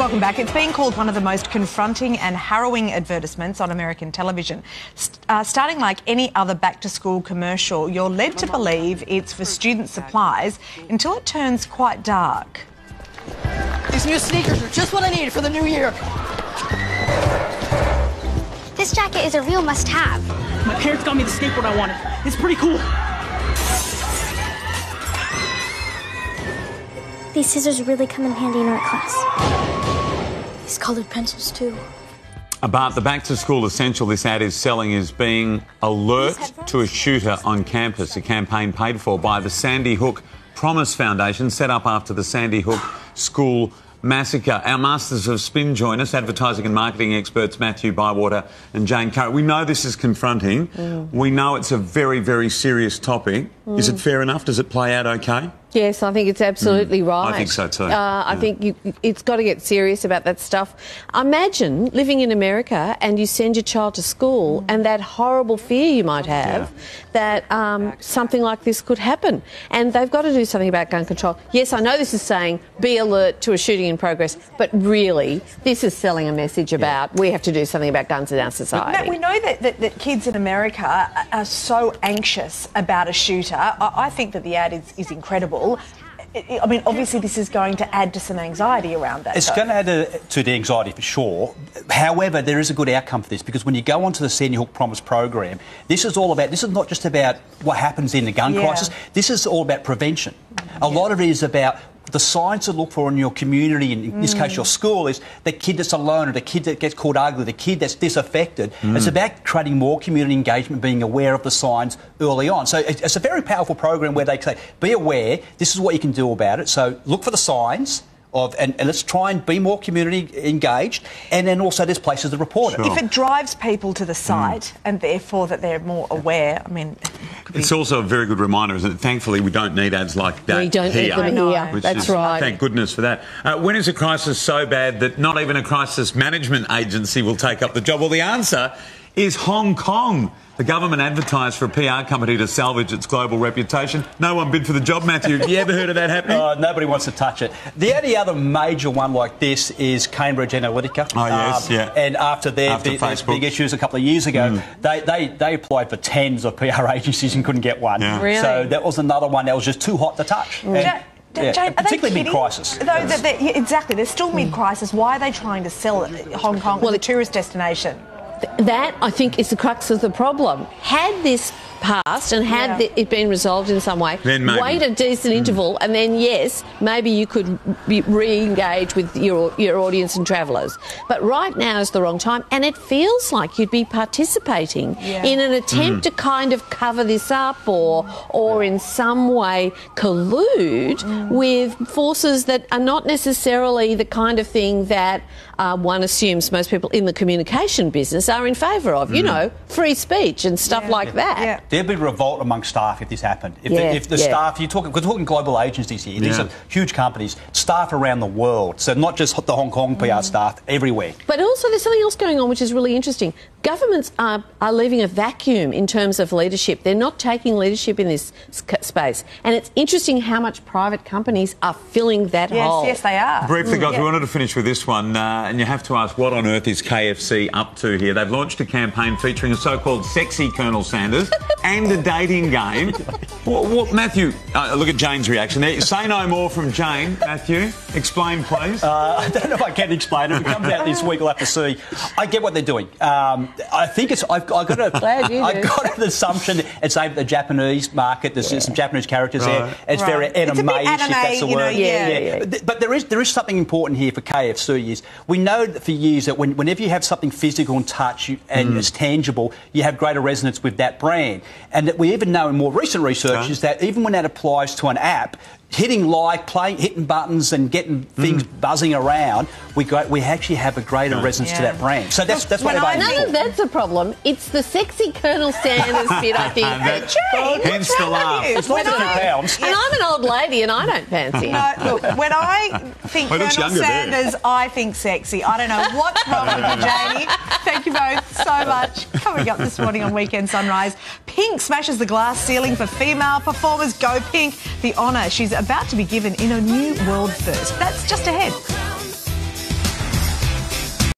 Welcome back. It's been called one of the most confronting and harrowing advertisements on American television. Starting like any other back-to-school commercial, you're led to believe it's for student supplies until it turns quite dark. These new sneakers are just what I needed for the new year. This jacket is a real must-have. My parents got me the skateboard I wanted. It's pretty cool. These scissors really come in handy in art class. These colored pencils, too. About the back-to-school essential this ad is selling is being alert to a shooter on campus, a campaign paid for by the Sandy Hook Promise Foundation, set up after the Sandy Hook school massacre. Our Masters of Spin join us, advertising and marketing experts Matthew Bywater and Jane Curran. We know this is confronting. We know it's a very, very serious topic. Is it fair enough? Does it play out okay? Yes, I think it's absolutely right. I think so too. I think it's got to get serious about that stuff. Imagine living in America and you send your child to school and that horrible fear you might have that something like this could happen. And they've got to do something about gun control. Yes, I know this is saying be alert to a shooting in progress, but really this is selling a message about we have to do something about guns in our society. Matt, we know that kids in America are so anxious about a shooter. I think that the ad is incredible. I mean, obviously this is going to add to some anxiety around that. It's going to add to the anxiety for sure. However, there is a good outcome for this because when you go onto the Sandy Hook Promise program, this is not just about what happens in the gun crisis. This is all about prevention. A lot of it is about the signs to look for in your community, and in this case your school, is the kid that's alone or the kid that gets called ugly, the kid that's disaffected. It's about creating more community engagement, being aware of the signs early on. So it's a very powerful program where they say, be aware, this is what you can do about it. So look for the signs. And let's try and be more community engaged, and then also there's places to report it. If it drives people to the site and therefore that they're more aware, I mean... It's also a very good reminder, isn't it? Thankfully, we don't need ads like that. We don't need them here. That's right. Thank goodness for that. When is a crisis so bad that not even a crisis management agency will take up the job? Well, the answer is Hong Kong. The government advertised for a PR company to salvage its global reputation. No one bid for the job, Matthew. You ever heard of that happening? Nobody wants to touch it. The only other major one like this is Cambridge Analytica. Oh, yes, And after their big issues a couple of years ago, they applied for tens of PR agencies and couldn't get one. Yeah. Really? So that was another one that was just too hot to touch. Jane, particularly mid-crisis. Exactly. They're still mid-crisis. Why are they trying to sell Hong Kong as a tourist destination? That, I think, is the crux of the problem. Had this passed and had it been resolved in some way, then maybe. Wait a decent interval and then, yes, maybe you could re-engage with your audience and travellers. But right now is the wrong time, and it feels like you'd be participating in an attempt to kind of cover this up or in some way collude with forces that are not necessarily the kind of thing that one assumes most people in the communication business are in favour of. You know, free speech and stuff like that. There'd be revolt among staff if this happened. If the staff, we're talking global agencies here. These are huge companies, staff around the world. So not just the Hong Kong PR staff, everywhere. But also there's something else going on which is really interesting. Governments are leaving a vacuum in terms of leadership. They're not taking leadership in this space. And it's interesting how much private companies are filling that hole. Yes, they are. Briefly, guys, we wanted to finish with this one, and you have to ask, what on earth is KFC up to here? They've launched a campaign featuring a so-called sexy Colonel Sanders and a dating game. What Matthew, look at Jane's reaction there. Say no more from Jane. Matthew, explain, please. I don't know if I can explain it. If it comes out this week, we'll have to see. I get what they're doing. I think it's... I've got an assumption it's aimed at the Japanese market. There's some Japanese characters there. It's very anime-ish, if that's the word. But there is something important here for KFC. Is we know that for years that whenever you have something physical and touch and it's tangible, you have greater resonance with that brand. And that we even know in more recent research is that even when that applies to an app, hitting hitting buttons and getting things buzzing around, we actually have a greater resonance to that brand. So that's what they're aiming for. None of that's a problem. It's the sexy Colonel Sanders bit, I think. Hence the laugh. It's not a few pounds. And I'm an old lady and I don't fancy it. Look, when I think Colonel Sanders, I think sexy. I don't know what's wrong with you, Janie. Thank you both so much. Coming up this morning on Weekend Sunrise, Pink smashes the glass ceiling for female performers. Go Pink. The honour she's about to be given in a new world first. That's just ahead.